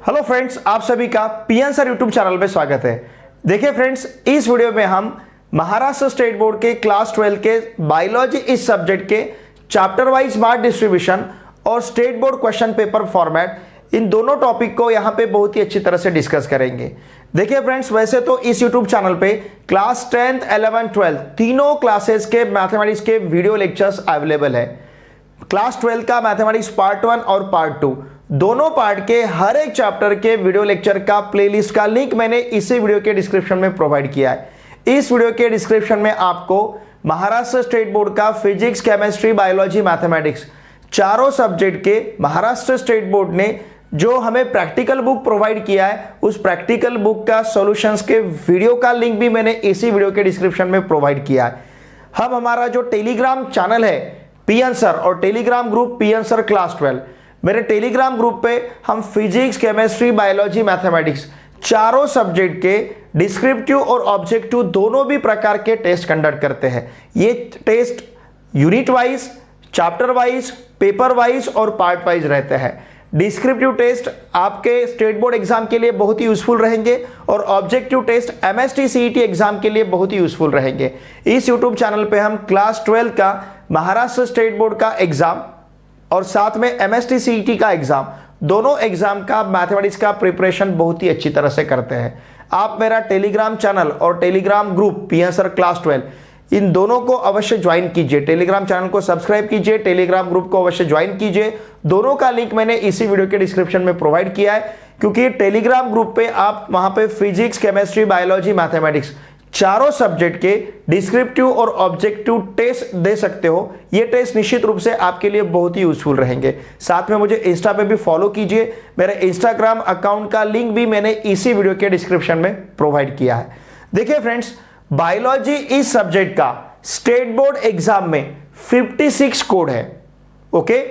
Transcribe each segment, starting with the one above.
Hello friends, आप सभी का पीएन सर यूट्यूब चैनल पे स्वागत है। देखिए फ्रेंड्स, इस वीडियो में हम महाराष्ट्र स्टेट बोर्ड के क्लास 12 के बायोलॉजी इस सब्जेक्ट के चैप्टर वाइज मार्क डिस्ट्रीब्यूशन और state board question paper format, इन दोनों टॉपिक को यहाँ पे बहुत ही अच्छी तरह से डिस्कस करेंगे। देखिए फ्रेंड्स, वैसे तो इस यूट्यूब चैनल पे क्लास 10, 11, 12 तीनों क्लासेस के मैथमेटिक्स के वीडियो लेक्चर्स अवेलेबल है। क्लास 12 का मैथमेटिक्स पार्ट 1 और पार्ट 2 दोनों पार्ट के हर एक चैप्टर के वीडियो लेक्चर का प्लेलिस्ट का लिंक मैंने इसी वीडियो के डिस्क्रिप्शन में प्रोवाइड किया है। इस वीडियो के डिस्क्रिप्शन में आपको महाराष्ट्र स्टेट बोर्ड का फिजिक्स, केमिस्ट्री, बायोलॉजी, मैथमेटिक्स चारों सब्जेक्ट के महाराष्ट्र स्टेट बोर्ड ने जो हमें प्रैक्टिकल बुक प्रोवाइड किया है, उस प्रैक्टिकल बुक का सॉल्यूशंस के वीडियो का लिंक भी मैंने इसी वीडियो के डिस्क्रिप्शन में प्रोवाइड किया है। हम हमारा जो टेलीग्राम चैनल है पीएन सर और Telegram group PN sir class 12, मेरे टेलीग्राम ग्रुप पे हम फिजिक्स, केमिस्ट्री, बायोलॉजी, मैथमेटिक्स चारों सब्जेक्ट के डिस्क्रिप्टिव और ऑब्जेक्टिव दोनों भी प्रकार के टेस्ट कंडक्ट करते हैं। ये test unit wise, chapter wise, paper wise और पार्ट वाइज रहते हैं। डिस्क्रिप्टिव टेस्ट आपके स्टेट बोर्ड एग्जाम के लिए बहुत ही यूजफुल रहेंगे और objective test MST CET exam के लिए बहुत ही यूजफुल रहेंगे। इस यूट्यूब चैनल पे हम क्लास 12 का महाराष्ट्र स्टेट बोर्ड का एग्जाम और साथ में एमएसटी सीईटी का एग्जाम, दोनों एग्जाम का मैथमेटिक्स का प्रिपरेशन बहुत ही अच्छी तरह से करते हैं। आप मेरा टेलीग्राम चैनल और Telegram group PN sir class 12 इन दोनों को अवश्य ज्वाइन कीजिए। टेलीग्राम चैनल को सब्सक्राइब कीजिए, टेलीग्राम ग्रुप को अवश्य ज्वाइन कीजिए। दोनों का लिंक मैंने इसी वीडियो के डिस्क्रिप्शन में प्रोवाइड किया है, क्योंकि टेलीग्राम ग्रुप पे आप वहां पे फिजिक्स, केमिस्ट्री, बायोलॉजी, मैथमेटिक्स चारों सब्जेक्ट के डिस्क्रिप्टिव और ऑब्जेक्टिव टेस्ट दे सकते हो। ये टेस्ट निश्चित रूप से आपके लिए बहुत ही यूजफुल रहेंगे। साथ में मुझे इंस्टा पे भी फॉलो कीजिए। मेरे इंस्टाग्राम अकाउंट का लिंक भी मैंने इसी वीडियो के डिस्क्रिप्शन में प्रोवाइड किया है। देखिए फ्रेंड्स, बायोलॉजी इस सब्जेक्ट का स्टेट बोर्ड एग्जाम में 56 कोड है। ओके,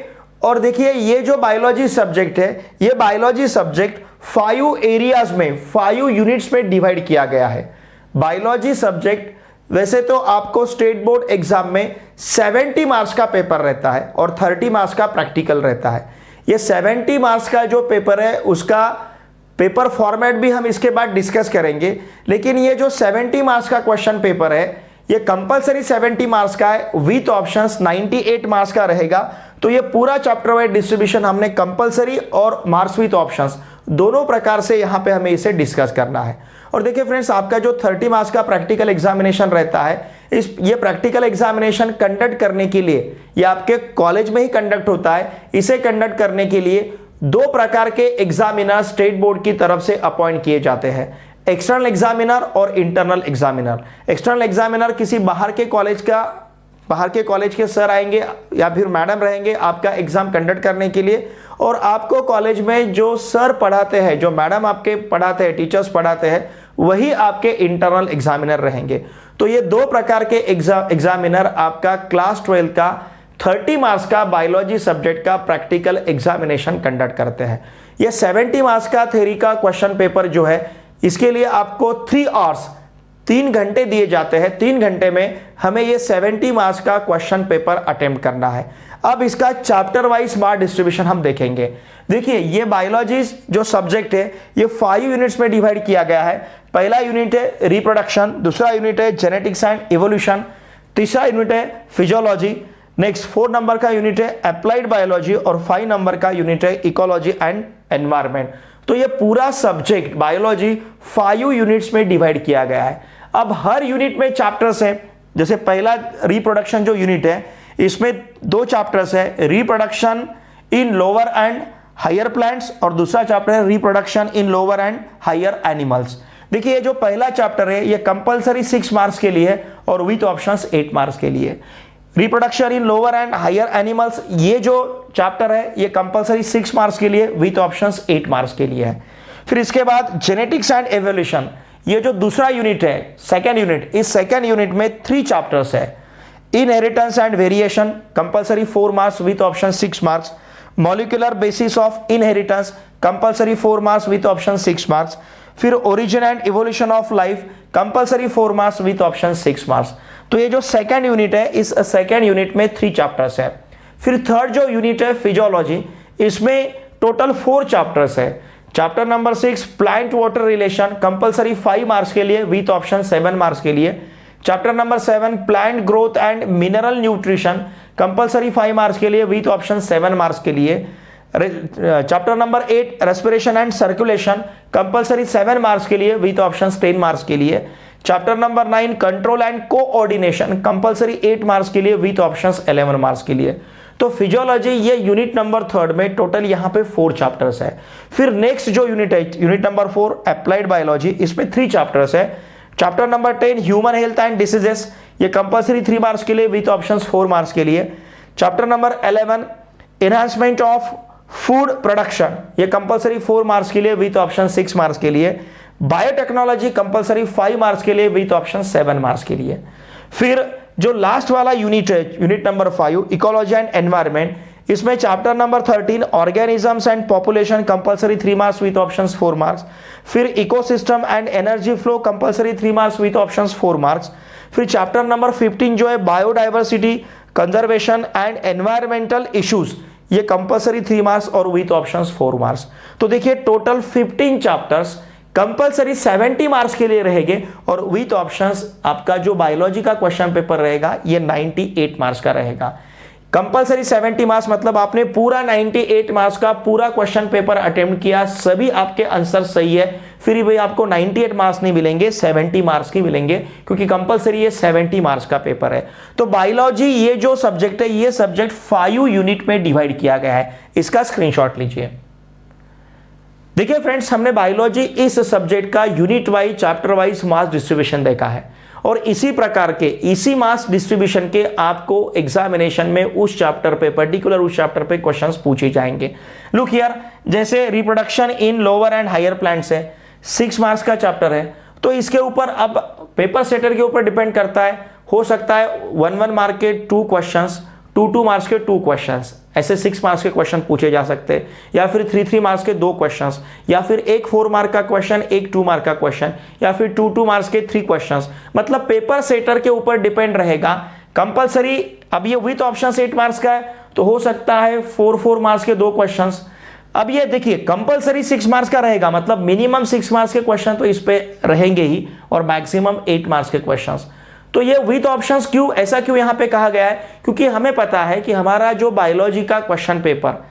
और देखिए ये जो बायोलॉजी सब्जेक्ट है, ये बायोलॉजी सब्जेक्ट 5 एरियाज में, 5 यूनिट्स में डिवाइड किया गया है। बायोलॉजी सब्जेक्ट वैसे तो आपको स्टेट बोर्ड एग्जाम में 70 मार्क्स का पेपर रहता है और 30 मार्क्स का प्रैक्टिकल रहता है। ये 70 मार्क्स का जो पेपर है उसका पेपर फॉर्मेट भी हम इसके बाद डिस्कस करेंगे, लेकिन ये जो 70 मार्क्स का क्वेश्चन पेपर है ये कंपलसरी 70 मार्क्स का है, विथ ऑप्शंस 98 मार्क्स का रहेगा। तो ये पूरा चैप्टर वाइज डिस्ट्रीब्यूशन हमने कंपलसरी और मार्क्स विथ ऑप्शंस दोनों प्रकार से यहाँ पे हमें इसे डिस्कस करना है। और देखिए फ्रेंड्स, आपका जो 30 मार्क्स का प्रैक्टिकल एग्जामिनेशन रहता है, ये प्रैक्टिकल एग्जामिनेशन कंडक्ट करने के लिए ये आपके कॉलेज में ही कंडक्ट होता है। इसे कंडक्ट करने के लिए 2 प्रकार के एग्जामिनर स्टेट बोर्ड की तरफ से अपॉइंट किए जाते हैं, एक्सटर्नल एग्जामिनर और इंटरनल एग्जामिनर। एक्सटर्नल एग्जामिनर किसी बाहर के कॉलेज के सर आएंगे या फिर मैडम रहेंगे आपका एग्जाम कंडक्ट करने के लिए, और आपको कॉलेज में जो सर पढ़ाते हैं, जो मैडम आपके पढ़ाते हैं, टीचर्स पढ़ाते हैं, वही आपके इंटरनल एग्जामिनर रहेंगे। तो ये 2 प्रकार के एग्जामिनर आपका क्लास 12 का 30 मार्क्स का बायोलॉजी सब्जेक्ट का प्रैक्टिकल एग्जामिनेशन कंडक्ट करते हैं। ये 70 मार्क्स का थ्योरी का क्वेश्चन पेपर जो है, इसके लिए आपको 3 आवर्स 3 घंटे दिए जाते हैं। 3 घंटे में हमें ये 70 मार्क्स का क्वेश्चन पेपर अटेम्प्ट करना है। अब इसका चैप्टर वाइज मार्क डिस्ट्रीब्यूशन हम देखेंगे। देखिए, ये बायोलॉजी जो सब्जेक्ट है ये 5 यूनिट्स में डिवाइड किया गया है। पहला यूनिट है रिप्रोडक्शन, दूसरा यूनिट है जेनेटिक्स एंड इवोल्यूशन, तीसरा यूनिट है फिजियोलॉजी, नेक्स्ट 4 नंबर का यूनिट है अप्लाइड बायोलॉजी और 5 नंबर का यूनिट है इकोलॉजी एंड एनवायरमेंट। तो ये पूरा सब्जेक्ट बायोलॉजी 5 यूनिट्स में डिवाइड किया गया है। अब हर यूनिट में चैप्टर्स है। जैसे पहला रिप्रोडक्शन जो यूनिट है, इसमें 2 चैप्टर्स है, reproduction in lower and higher plants, और दूसरा चैप्टर है reproduction in lower and higher animals. देखिए, ये जो पहला चैप्टर है ये कंपलसरी 6 मार्क्स के लिए और विथ ऑप्शंस 8 मार्क्स के लिए। Reproduction in lower and higher animals, ये जो चैप्टर है ये कंपलसरी 6 मार्क्स के लिए विथ ऑप्शंस 8 मार्क्स के लिए है। फिर इसके बाद जेनेटिक्स एंड एवोल्यूशन, ये जो दूसरा यूनिट है, सेकेंड यूनिट, इस सेकेंड यूनिट में 3 चैप्टर्स है। Inheritance and variation compulsory 4 marks with option 6 marks. Molecular basis of inheritance compulsory 4 marks with option 6 marks. फिर origin and evolution of life compulsory 4 marks with option 6 marks. तो ये जो second unit है, इस second unit में 3 chapters है। फिर third जो यूनिट है फिजियोलॉजी, इसमें टोटल 4 चैप्टर्स है। Chapter number 6 plant water relation, compulsory 5 marks के लिए विथ ऑप्शन 7 मार्क्स के लिए। Chapter number 7 plant growth and mineral nutrition, compulsory 5 marks के लिए विथ ऑप्शन 7 मार्क्स के लिए। Chapter number 8 respiration and circulation, compulsory 7 marks के लिए विथ ऑप्शन 10 मार्क्स के लिए। Chapter number 9 control and coordination, compulsory 8 marks के लिए विथ ऑप्शंस 11 मार्क्स के लिए। तो फिजियोलॉजी ये यूनिट नंबर 3 में टोटल यहां पे 4 चैप्टर्स है। फिर नेक्स्ट जो यूनिट है यूनिट नंबर 4 अप्लाइड बायोलॉजी, इसमें 3 चैप्टर्स है। Chapter number 10 human health and diseases, ये कंपलसरी 3 मार्क्स के लिए विथ ऑप्शंस 4 मार्क्स के लिए। Chapter number 11 enhancement of food production, ये कंपलसरी 4 मार्क्स के लिए विथ ऑप्शन 6 मार्क्स के लिए। बायोटेक्नोलॉजी कंपलसरी 5 मार्क्स के लिए विथ ऑप्शन 7 मार्क्स के लिए। फिर जो लास्ट वाला यूनिट है unit number 5 ecology and environment, इसमें chapter number 13 organisms and population, compulsory 3 marks with options 4 marks. फिर ecosystem and energy flow, compulsory 3 marks with options 4 marks. फिर चैप्टर नंबर 15 जो है biodiversity conservation and environmental issues, ये compulsory 3 marks और with options 4 marks. तो देखिए total 15 chapters compulsory 70 marks के लिए रहेंगे और विथ ऑप्शंस आपका जो बायोलॉजी का क्वेश्चन पेपर रहेगा ये 98 मार्क्स का रहेगा। कंपलसरी 70 मार्क्स मतलब आपने पूरा 98 मार्क्स का पूरा क्वेश्चन पेपर अटेम्प्ट किया, सभी आपके आंसर सही है, फिर भी आपको 98 मार्क्स नहीं मिलेंगे, 70 मार्क्स ही मिलेंगे, क्योंकि कंपलसरी ये 70 मार्क्स का पेपर है। तो बायोलॉजी ये जो सब्जेक्ट है, ये सब्जेक्ट 5 यूनिट में डिवाइड किया गया है, इसका स्क्रीनशॉट लीजिए। देखिए फ्रेंड्स, हमने बायोलॉजी इस सब्जेक्ट का unit wise chapter wise marks distribution देखा है और इसी प्रकार के इसी मार्क्स डिस्ट्रीब्यूशन के आपको एग्जामिनेशन में उस चैप्टर पे पर्टिकुलर उस चैप्टर पे क्वेश्चंस पूछे जाएंगे। लुक हियर, जैसे reproduction in lower and higher plants है, 6 मार्क्स का चैप्टर है, तो इसके ऊपर अब पेपर सेटर के ऊपर डिपेंड करता है, हो सकता है 1 मार्क के 2 क्वेश्चंस, 2 मार्क्स के 2 क्वेश्चंस, ऐसे 6 मार्क्स के क्वेश्चन पूछे जा सकते हैं, या फिर 3 मार्क्स के 2 क्वेश्चंस, या फिर एक 4 मार्क का क्वेश्चन, एक 2 मार्क का क्वेश्चन, या फिर 2 मार्क्स के 3 क्वेश्चंस। मतलब पेपर सेटर के ऊपर डिपेंड रहेगा। कंपलसरी अब ये विथ ऑप्शन 8 मार्क्स का है, तो हो सकता है 4 मार्क्स के 2 क्वेश्चंस। अब ये देखिए कंपलसरी 6 मार्क्स का रहेगा, मतलब मिनिमम 6 मार्क्स के क्वेश्चन तो इस पे रहेंगे ही और मैक्सिमम 8 मार्क्स के क्वेश्चंस। तो ये विथ ऑप्शंस क्यों, ऐसा क्यों यहां पे कहा गया है? क्योंकि हमें पता है कि हमारा जो बायोलॉजी का question paper,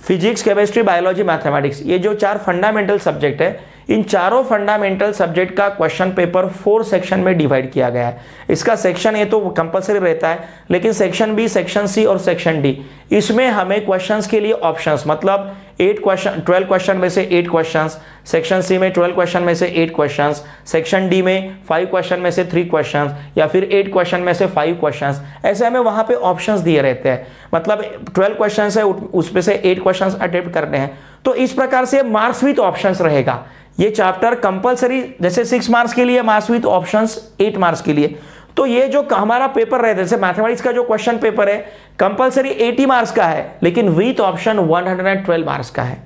physics, chemistry, biology, mathematics, ये जो 4 फंडामेंटल सब्जेक्ट है, इन चारों फंडामेंटल सब्जेक्ट का क्वेश्चन पेपर 4 सेक्शन में डिवाइड किया गया है। इसका सेक्शन ए तो कंपलसरी रहता है, लेकिन सेक्शन बी, सेक्शन सी और सेक्शन डी, इसमें हमें क्वेश्चंस के लिए ऑप्शंस, मतलब 12 क्वेश्चन में से 8 क्वेश्चंस, सेक्शन सी में 12 क्वेश्चन में से 8 क्वेश्चंस, सेक्शन डी में 5 क्वेश्चन में से 3 क्वेश्चंस, या फिर 8 क्वेश्चन में से 5 क्वेश्चंस, ऐसे हमें वहां पे ऑप्शंस दिए रहते हैं। मतलब 12 क्वेश्चंस है, उसमें से 8 क्वेश्चंस अटेम्प्ट करने हैं, तो इस प्रकार से मार्क्स विथ ऑप्शंस रहेगा। ये चैप्टर कंपलसरी जैसे 6 मार्क्स के लिए, मार्क्स विथ ऑप्शंस 8 मार्क्स के लिए। तो ये जो हमारा पेपर रहता है, जैसे मैथमेटिक्स का जो क्वेश्चन पेपर है कंपलसरी 80 मार्क्स का है, लेकिन विथ ऑप्शन 112 मार्क्स का है।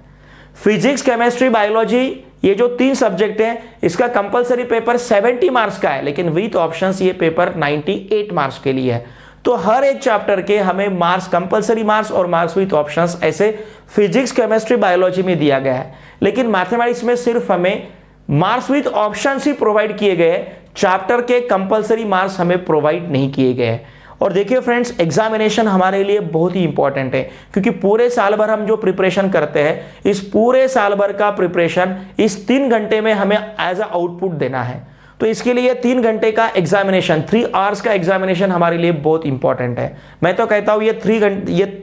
फिजिक्स, केमिस्ट्री, बायोलॉजी, ये जो 3 सब्जेक्ट हैं, इसका कंपलसरी पेपर 70 मार्क्स का है, लेकिन विथ ऑप्शंस ये पेपर 98 मार्क्स के लिए है। तो हर एक चैप्टर के हमें मार्क्स, कंपलसरी मार्क्स और मार्क्स विथ ऑप्शंस ऐसे फिजिक्स, केमिस्ट्री, बायोलॉजी में दिया गया है, लेकिन मैथमेटिक्स में सिर्फ हमें marks with options he provide किए गए हैं, चैप्टर के कंपलसरी मार्क्स हमें प्रोवाइड नहीं किए गए हैं। और देखिए फ्रेंड्स, एग्जामिनेशन हमारे लिए बहुत ही इंपॉर्टेंट है, क्योंकि पूरे साल भर हम जो प्रिपरेशन करते हैं, इस पूरे साल भर का प्रिपरेशन इस 3 घंटे में हमें एज अ आउटपुट देना है। तो इसके लिए 3 घंटे का एग्जामिनेशन, 3 आवर्स का एग्जामिनेशन हमारे लिए बहुत इंपॉर्टेंट है। मैं तो कहता हूं ये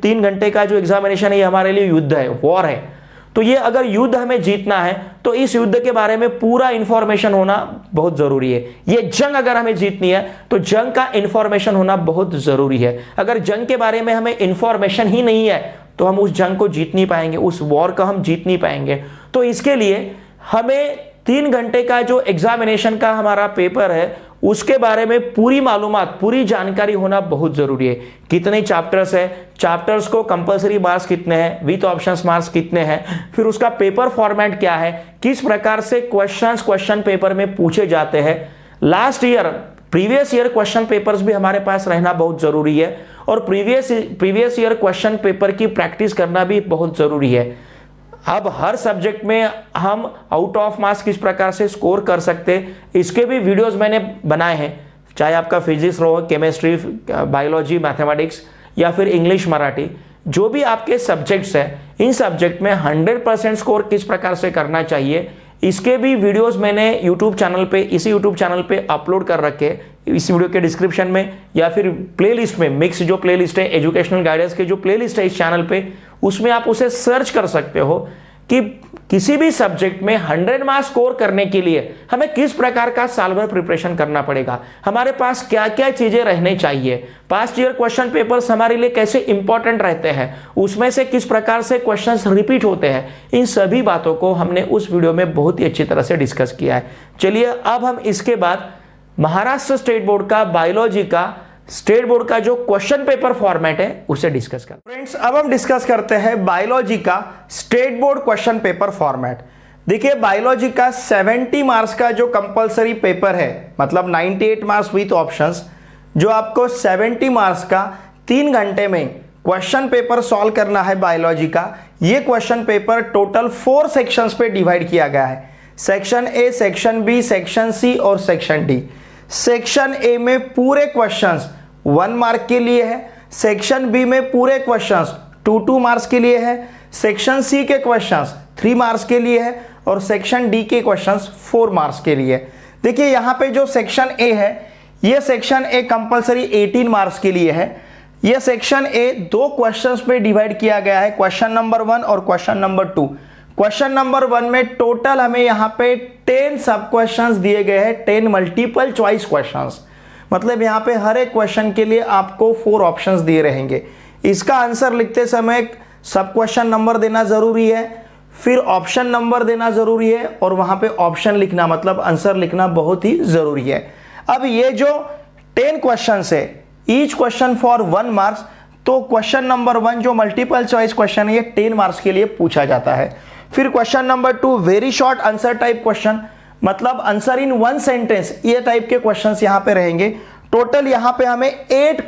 3 घंटे का जो एग्जामिनेशन है, ये हमारे लिए युद्ध है, वॉर है। तो ये अगर युद्ध हमें जीतना है, तो इस युद्ध के बारे में पूरा इंफॉर्मेशन होना बहुत जरूरी है। ये जंग अगर हमें जीतनी है, तो जंग का इंफॉर्मेशन होना बहुत जरूरी है। अगर जंग के बारे में हमें इंफॉर्मेशन ही नहीं है, तो हम उस जंग को जीत नहीं पाएंगे, उस वॉर का हम जीत नहीं पाएंगे। तो इसके लिए हमें 3 घंटे का जो एग्जामिनेशन का हमारा पेपर है, उसके बारे में पूरी मालूमात, पूरी जानकारी होना बहुत जरूरी है। कितने चैप्टर्स है, चैप्टर्स को कंपलसरी मार्क्स कितने हैं, विथ ऑप्शंस मार्क्स कितने हैं, फिर उसका पेपर फॉर्मेट क्या है, किस प्रकार से क्वेश्चन पेपर में पूछे जाते हैं। Last year, previous year question papers भी हमारे पास रहना बहुत जरूरी है, और प्रीवियस ईयर क्वेश्चन पेपर की प्रैक्टिस करना भी बहुत जरूरी है। अब हर सब्जेक्ट में हम आउट ऑफ मार्क्स किस प्रकार से स्कोर कर सकते, इसके भी वीडियोस मैंने बनाए हैं, चाहे आपका फिजिक्स हो, केमिस्ट्री, बायोलॉजी, मैथमेटिक्स या फिर इंग्लिश, मराठी, जो भी आपके सब्जेक्ट्स हैं, इन सब्जेक्ट में 100% स्कोर किस प्रकार से करना चाहिए, इसके भी वीडियोस मैंने यूट्यूब चैनल पे, इसी यूट्यूब चैनल पे अपलोड कर रखे, इस वीडियो के डिस्क्रिप्शन में या फिर प्लेलिस्ट में, मिक्स जो प्लेलिस्ट है, एजुकेशनल गाइडेंस के जो प्लेलिस्ट है इस चैनल पे, उसमें आप उसे सर्च कर सकते हो कि किसी भी सब्जेक्ट में 100 मार्क्स स्कोर करने के लिए हमें किस प्रकार का साल भर प्रिपरेशन करना पड़ेगा, हमारे पास क्या क्या चीजें रहने चाहिए, पास्ट ईयर क्वेश्चन पेपर्स हमारे लिए कैसे इंपॉर्टेंट रहते हैं, उसमें से किस प्रकार से क्वेश्चंस रिपीट होते हैं, इन सभी बातों को हमने उस वीडियो में बहुत ही अच्छी तरह से डिस्कस किया है। चलिए अब हम इसके बाद महाराष्ट्र स्टेट बोर्ड का बायोलॉजी का स्टेट बोर्ड का जो क्वेश्चन पेपर फॉर्मेट है उसे डिस्कस करते हैं। फ्रेंड्स, अब हम डिस्कस करते हैं बायोलॉजी का state board question paper format. देखिए, बायोलॉजी का 70 मार्क्स का जो कंपलसरी पेपर है, मतलब 98 मार्क्स विथ ऑप्शंस, जो आपको 70 मार्क्स का 3 घंटे में क्वेश्चन पेपर सॉल्व करना है बायोलॉजी का। ये क्वेश्चन पेपर टोटल 4 सेक्शंस पे डिवाइड किया गया है, section A, section B, section C और सेक्शन डी। सेक्शन ए में पूरे क्वेश्चंस 1 मार्क के लिए है, सेक्शन बी में पूरे क्वेश्चंस 2 मार्क्स के लिए है, सेक्शन सी के क्वेश्चंस 3 मार्क्स के लिए है और सेक्शन डी के क्वेश्चंस 4 मार्क्स के लिए। देखिए, यहां पे जो सेक्शन ए है, ये सेक्शन ए कंपलसरी 18 मार्क्स के लिए है। ये सेक्शन ए 2 क्वेश्चंस में डिवाइड किया गया है, क्वेश्चन नंबर 1 और क्वेश्चन नंबर 2। क्वेश्चन नंबर 1 में टोटल हमें यहां पे 10 सब क्वेश्चंस दिए गए हैं, 10 मल्टीपल चॉइस क्वेश्चंस, मतलब यहां पे हर एक क्वेश्चन के लिए आपको 4 ऑप्शंस दिए रहेंगे। इसका आंसर लिखते समय सब क्वेश्चन नंबर देना जरूरी है, फिर ऑप्शन नंबर देना जरूरी है और वहां पे ऑप्शन लिखना, मतलब आंसर लिखना बहुत ही जरूरी है। अब ये जो 10 क्वेश्चंस है, ईच क्वेश्चन फॉर 1 मार्क्स, तो क्वेश्चन नंबर 1 जो मल्टीपल चॉइस क्वेश्चन है, ये 10 मार्क्स के लिए पूछा जाता है। फिर question number 2 very short answer type question, मतलब आंसर इन 1 सेंटेंस, ये टाइप के क्वेश्चंस यहां पे रहेंगे। टोटल यहां पे हमें 8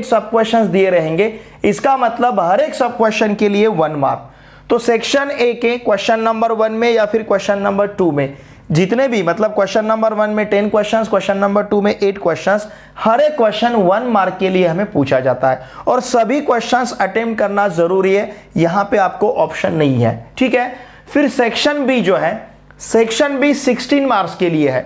सब क्वेश्चंस दिए रहेंगे, इसका मतलब हर एक सब क्वेश्चन के लिए 1 मार्क। तो सेक्शन ए के क्वेश्चन नंबर 1 में या फिर क्वेश्चन नंबर 2 में जितने भी, मतलब क्वेश्चन नंबर 1 में 10 क्वेश्चंस, क्वेश्चन नंबर 2 में 8 क्वेश्चंस, हर एक क्वेश्चन 1 मार्क के लिए हमें पूछा जाता है और सभी क्वेश्चंस अटेम्प्ट करना जरूरी है, यहां पे आपको ऑप्शन नहीं है, ठीक है। फिर सेक्शन बी जो है, सेक्शन बी 16 मार्क्स के लिए है,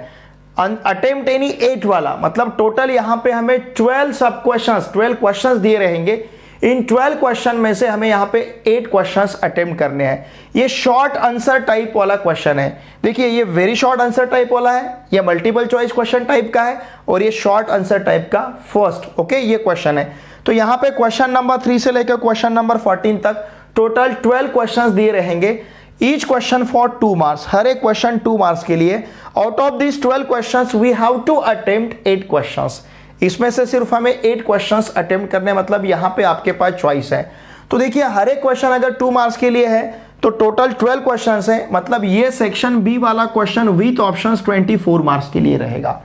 अटेम्प्ट एनी 8 वाला, मतलब टोटल यहां पे हमें 12 सब क्वेश्चंस, 12 क्वेश्चंस दिए रहेंगे। इन 12 क्वेश्चन में से हमें यहां पे 8 क्वेश्चंस अटेम्प्ट करने हैं। ये शॉर्ट आंसर टाइप वाला क्वेश्चन है। देखिए, ये वेरी शॉर्ट आंसर टाइप वाला है, ये मल्टीपल चॉइस क्वेश्चन टाइप का है और ये शॉर्ट आंसर टाइप का फर्स्ट, ओके, ये क्वेश्चन है। तो यहां पे क्वेश्चन नंबर 3 से लेकर क्वेश्चन नंबर 14 तक टोटल 12 क्वेश्चंस दिए रहेंगे, ईच क्वेश्चन फॉर 2 मार्क्स, हर एक क्वेश्चन 2 मार्क्स के लिए। Out of this 12 questions we have to attempt 8 questions, इसमें से सिर्फ हमें 8 क्वेश्चंस अटेम्प्ट करने, मतलब यहां पे आपके पास चॉइस है। तो देखिए, हर एक क्वेश्चन अगर 2 मार्क्स के लिए है तो टोटल 12 क्वेश्चंस है, मतलब ये सेक्शन बी वाला क्वेश्चन विथ ऑप्शंस 24 मार्क्स के लिए रहेगा।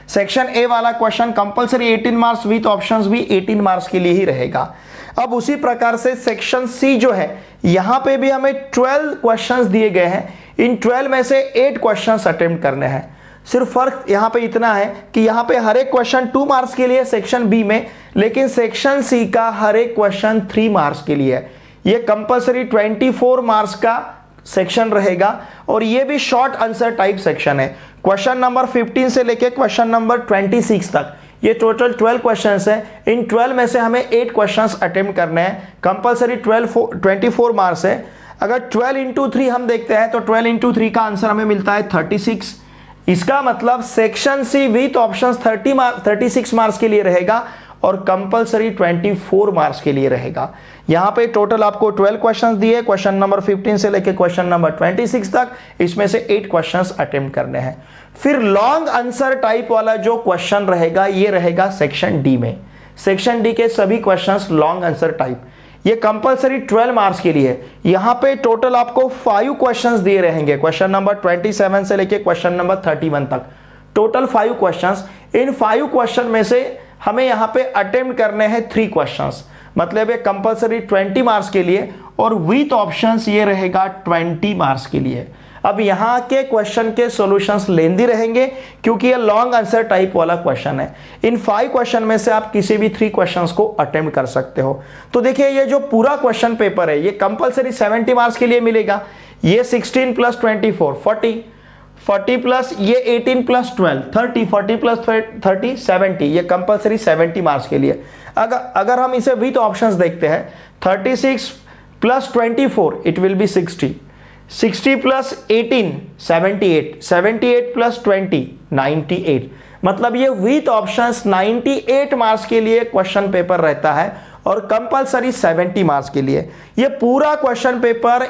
सेक्शन ए वाला question compulsory 18 marks with options भी 18 मार्क्स के लिए ही रहेगा। अब उसी प्रकार से सेक्शन सी जो है, यहां पे भी हमें 12 क्वेश्चंस दिए गए हैं, इन 12 में से 8 क्वेश्चंस अटेम्प्ट करने हैं। सिर्फ फर्क यहां पे इतना है कि यहां पे हर एक क्वेश्चन 2 मार्क्स के लिए सेक्शन बी में, लेकिन सेक्शन सी का हर एक क्वेश्चन 3 मार्क्स के लिए है। ये कंपलसरी 24 मार्क्स का सेक्शन रहेगा और ये भी शॉर्ट आंसर टाइप सेक्शन है। क्वेश्चन नंबर 15 से लेके क्वेश्चन नंबर 26 तक ये टोटल 12 क्वेश्चंस है। इन 12 में से हमें 8 क्वेश्चंस अटेम्प्ट करने हैं, कंपलसरी 24 मार्क्स है। अगर 12 इंटू 3 हम देखते हैं तो 12 इंटू 3 का आंसर हमें मिलता है 36। इसका मतलब section C with options 36 marks के लिए रहेगा और कंपलसरी 24 मार्क्स के लिए रहेगा। यहां पे टोटल आपको 12 क्वेश्चंस दिए, क्वेश्चन नंबर 15 से लेकर क्वेश्चन नंबर 26 तक, इसमें से 8 क्वेश्चंस अटेम्प्ट करने हैं। फिर लॉन्ग आंसर टाइप वाला जो क्वेश्चन रहेगा, ये रहेगा सेक्शन डी में। सेक्शन डी के सभी क्वेश्चंस लॉन्ग आंसर टाइप, ये कंपलसरी 12 मार्क्स के लिए। यहां पे टोटल आपको 5 क्वेश्चंस दिए रहेंगे, क्वेश्चन नंबर 27 से लेके क्वेश्चन नंबर 31 तक, टोटल 5 क्वेश्चंस। इन 5 क्वेश्चन में से हमें यहां पे अटेम्प्ट करने हैं 3 क्वेश्चंस, मतलब ये कंपलसरी 20 मार्क्स के लिए और विथ ऑप्शंस ये रहेगा 20 मार्क्स के लिए। अब यहाँ के क्वेश्चन के सॉल्यूशंस लेंदी रहेंगे क्योंकि ये लॉन्ग आंसर टाइप वाला क्वेश्चन है। इन 5 क्वेश्चन में से आप किसी भी 3 क्वेश्चंस को अटेम्प्ट कर सकते हो। तो देखिए ये जो पूरा क्वेश्चन पेपर है ये कंपलसरी 70 मार्क्स के लिए मिलेगा। ये 16 प्लस 24 40 प्लस ये 18 प्लस 12 30 40 प्लस 30 70, ये कंपलसरी 70 मार्क्स के लिए। अगर हम इसे विथ ऑप्शंस देखते हैं 36 plus 24 it will be 60 plus 18 78 78 plus 20 98, मतलब ये विथ ऑप्शंस 98 मार्क्स के लिए क्वेश्चन पेपर रहता है और कंपलसरी 70 मार्क्स के लिए। ये पूरा क्वेश्चन पेपर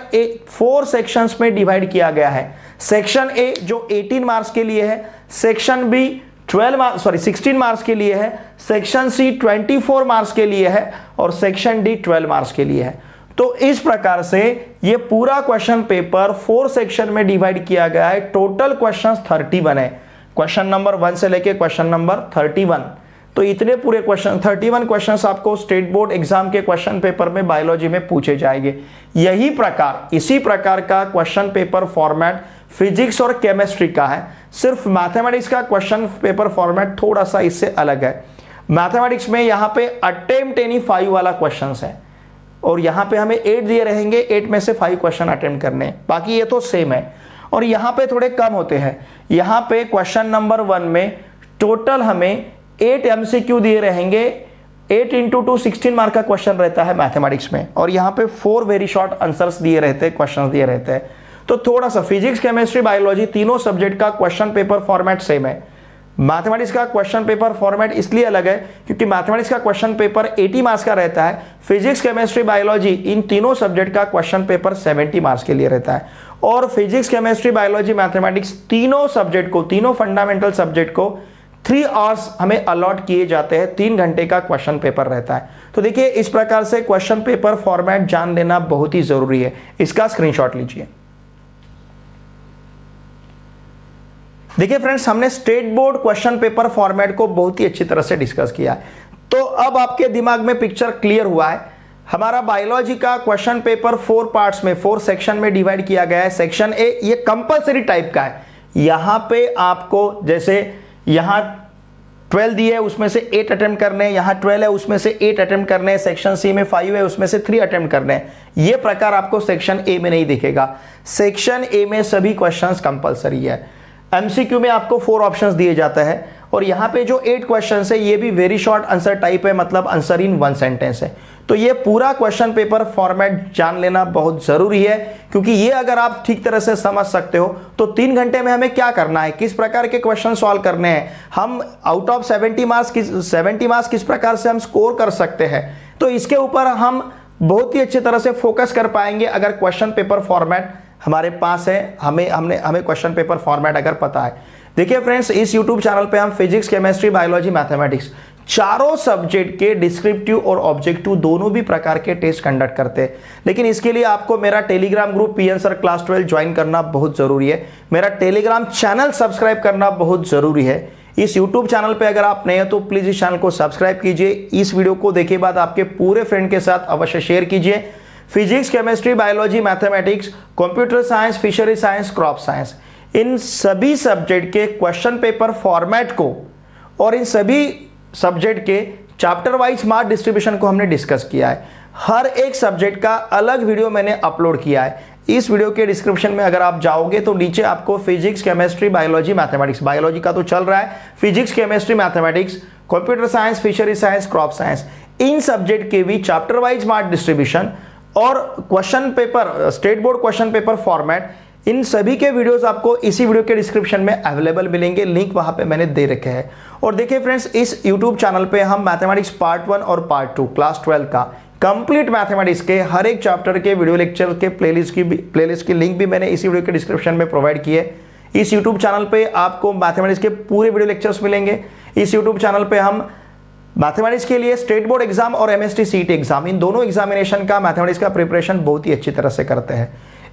4 सेक्शंस में डिवाइड किया गया है। सेक्शन ए जो 18 मार्क्स के लिए है, सेक्शन बी 16 मार्क्स के लिए है, सेक्शन सी 24 मार्क्स के लिए है और सेक्शन डी 12 मार्क्स के लिए है। तो इस प्रकार से ये पूरा क्वेश्चन पेपर 4 सेक्शन में डिवाइड किया गया है। टोटल क्वेश्चंस 31 है, क्वेश्चन नंबर 1 से लेके क्वेश्चन नंबर 31। तो इतने पूरे क्वेश्चन 31 क्वेश्चंस आपको स्टेट बोर्ड एग्जाम के क्वेश्चन पेपर में बायोलॉजी में पूछे जाएंगे। इसी प्रकार का क्वेश्चन पेपर फॉर्मेट फिजिक्स और केमिस्ट्री का है। सिर्फ मैथमेटिक्स का क्वेश्चन पेपर फॉर्मेट थोड़ा सा इससे अलग है। मैथमेटिक्स में यहाँ पे अटेम्प्ट एनी 5 वाला क्वेश्चन है और यहाँ पे हमें 8 दिए रहेंगे, 8 में से 5 क्वेश्चन अटेम्प्ट करने हैं, बाकी ये तो सेम है। और यहाँ पे थोड़े कम होते हैं। यहाँ पे क्वेश्चन नंबर 1 में टोटल हमें 8 MCQ दिए रहेंगे। 8 इंटू 2 16 मार्क का क्वेश्चन रहता है मैथमेटिक्स में और यहाँ पे 4 वेरी शॉर्ट आंसर्स दिए रहते हैं, क्वेश्चन दिए रहते हैं। तो थोड़ा सा फिजिक्स केमिस्ट्री बायोलॉजी तीनों सब्जेक्ट का क्वेश्चन पेपर फॉर्मेट सेम है। मैथमेटिक्स का क्वेश्चन पेपर फॉर्मेट इसलिए अलग है क्योंकि मैथमेटिक्स का क्वेश्चन पेपर 80 मार्क्स का रहता है, फिजिक्स केमिस्ट्री बायोलॉजी इन तीनों सब्जेक्ट का क्वेश्चन पेपर 70 मार्क्स के लिए रहता है। और फिजिक्स केमिस्ट्री बायोलॉजी मैथमेटिक्स तीनों सब्जेक्ट को, तीनों फंडामेंटल सब्जेक्ट को 3 आवर्स हमें अलॉट किए जाते हैं, 3 घंटे का क्वेश्चन पेपर रहता है। तो देखिए इस प्रकार से क्वेश्चन पेपर फॉर्मेट जान लेना बहुत ही जरूरी है, इसका स्क्रीनशॉट लीजिए। देखिए फ्रेंड्स, हमने state board question paper format को बहुत ही अच्छी तरह से डिस्कस किया है। तो अब आपके दिमाग में पिक्चर क्लियर हुआ है। हमारा बायोलॉजी का क्वेश्चन पेपर 4 पार्ट्स में, 4 सेक्शन में डिवाइड किया गया है। सेक्शन ए ये कंपलसरी टाइप का है। यहां पे आपको जैसे यहां 12 दिए है उसमें से 8 अटेम्प्ट करने हैं, यहां 12 है उसमें से 8 अटेम्प्ट करने हैं, सेक्शन सी में 5 है उसमें से 3 अटेम्प्ट करने हैं। ये प्रकार आपको सेक्शन ए में नहीं दिखेगा। सेक्शन ए में सभी क्वेश्चंस कंपलसरी है। एमसीक्यू में आपको 4 ऑप्शंस दिए जाते हैं और यहाँ पे जो 8 क्वेश्चंस है ये भी वेरी शॉर्ट आंसर टाइप है, मतलब आंसर इन 1 सेंटेंस है। तो ये पूरा क्वेश्चन पेपर फॉर्मेट जान लेना बहुत जरूरी है क्योंकि ये अगर आप ठीक तरह से समझ सकते हो तो 3 घंटे में हमें क्या करना है, किस प्रकार के क्वेश्चन सॉल्व करने हैं, हम आउट ऑफ 70 मार्क्स किस प्रकार से हम स्कोर कर सकते हैं, तो इसके ऊपर हम बहुत ही अच्छी तरह से फोकस कर पाएंगे अगर क्वेश्चन पेपर फॉर्मेट हमारे पास है, हमें क्वेश्चन पेपर फॉर्मेट अगर पता है। देखिए फ्रेंड्स, इस YouTube चैनल पे हम फिजिक्स केमिस्ट्री बायोलॉजी मैथमेटिक्स चारों सब्जेक्ट के डिस्क्रिप्टिव और ऑब्जेक्टिव दोनों भी प्रकार के टेस्ट कंडक्ट करते हैं। लेकिन इसके लिए आपको मेरा Telegram group PN sir class 12 join करना बहुत जरूरी है। मेरा टेलीग्राम चैनल सब्सक्राइब करना बहुत जरूरी है। इस YouTube चैनल पे अगर आप नए हैं तो प्लीज इस चैनल को सब्सक्राइब कीजिए। इस वीडियो को देखे बाद आपके पूरे फ्रेंड के साथ अवश्य शेयर कीजिए। Physics chemistry biology mathematics, computer science, fishery science, crop science, इन सभी सब्जेक्ट के क्वेश्चन पेपर फॉर्मेट को और इन सभी सब्जेक्ट के चैप्टर वाइज मार्क डिस्ट्रीब्यूशन को हमने डिस्कस किया है। हर एक सब्जेक्ट का अलग वीडियो मैंने अपलोड किया है। इस वीडियो के डिस्क्रिप्शन में अगर आप जाओगे तो नीचे आपको physics chemistry biology mathematics, biology का तो चल रहा है, physics chemistry mathematics, computer science, fishery science, crop science, इन सब्जेक्ट के भी चैप्टर वाइज मार्क डिस्ट्रीब्यूशन और question paper, state board question paper format, इन सभी के वीडियोस आपको इसी वीडियो के डिस्क्रिप्शन में अवेलेबल मिलेंगे। लिंक वहां पे मैंने दे रखे हैं। और देखिए फ्रेंड्स, इस YouTube चैनल पे हम मैथमेटिक्स पार्ट 1 और पार्ट 2 क्लास 12 का कंप्लीट मैथमेटिक्स के हर एक चैप्टर के वीडियो लेक्चर के प्लेलिस्ट की लिंक भी मैंने इसी वीडियो के डिस्क्रिप्शन में प्रोवाइड की है। इस YouTube चैनल पे आपको मैथमेटिक्स के पूरे वीडियो लेक्चर्स मिलेंगे। इस YouTube चैनल पे हम मैथमेटिक्स के लिए स्टेट बोर्ड एग्जाम और MST CET एग्जाम, इन दोनों एग्जामिनेशन का मैथमेटिक्स का प्रिपरेशन बहुत ही अच्छी तरह से करते हैं।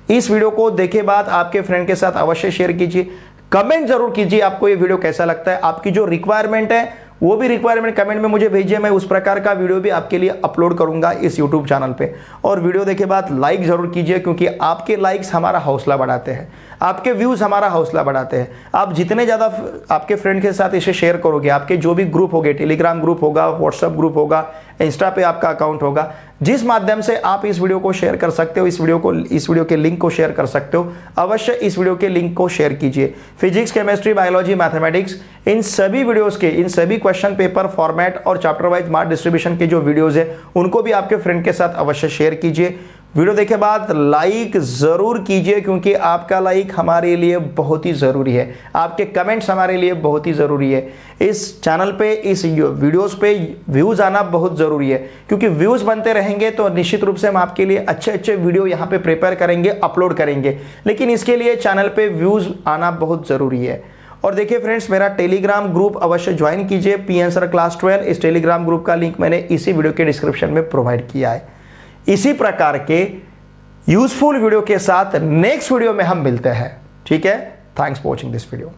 इस वीडियो को देखे बाद आपके फ्रेंड के साथ अवश्य शेयर कीजिए। कमेंट जरूर कीजिए आपको ये वीडियो कैसा लगता है। आपकी जो रिक्वायरमेंट है वो भी रिक्वायरमेंट कमेंट में मुझे भेजिए, मैं उस प्रकार का वीडियो भी आपके लिए अपलोड करूंगा इस यूट्यूब चैनल पे। और वीडियो देखे बाद लाइक जरूर कीजिए, क्योंकि आपके लाइक्स हमारा हौसला बढ़ाते हैं, आपके व्यूज़ हमारा हौसला बढ़ाते हैं। आप जितने ज़्यादा आपके फ्रेंड के साथ इसे शेयर करोगे, आपके जो भी ग्रुप होंगे, टेलीग्राम ग्रुप होगा, व्हाट्सएप ग्रुप होगा, इंस्टा पे आपका अकाउंट होगा, जिस माध्यम से आप इस वीडियो को शेयर कर सकते हो, इस वीडियो के लिंक को शेयर कर सकते हो, अवश्य इस वीडियो के लिंक को शेयर कीजिए। फिजिक्स, केमिस्ट्री, बायोलॉजी, मैथमेटिक्स, इन सभी वीडियोस के, इन सभी क्वेश्चन पेपर फॉर्मेट और चैप्टर वाइज मार्क डिस्ट्रीब्यूशन के जो वीडियोस है उनको भी आपके फ्रेंड के साथ अवश्य शेयर कीजिए। वीडियो देखे बाद लाइक जरूर कीजिए, क्योंकि आपका लाइक हमारे लिए बहुत ही ज़रूरी है, आपके कमेंट्स हमारे लिए बहुत ही ज़रूरी है। इस चैनल पे, इस वीडियोस पे व्यूज़ आना बहुत ज़रूरी है, क्योंकि व्यूज़ बनते रहेंगे तो निश्चित रूप से हम आपके लिए अच्छे अच्छे वीडियो यहाँ पे प्रिपेयर करेंगे, अपलोड करेंगे। लेकिन इसके लिए चैनल पे व्यूज़ आना बहुत ज़रूरी है। और देखिए फ्रेंड्स, मेरा टेलीग्राम ग्रुप अवश्य ज्वाइन कीजिए, पी आंसर क्लास 12। इस टेलीग्राम ग्रुप का लिंक मैंने इसी वीडियो के डिस्क्रिप्शन में प्रोवाइड किया है। इसी प्रकार के यूजफुल वीडियो के साथ नेक्स्ट वीडियो में हम मिलते हैं। ठीक है, thanks for watching this video.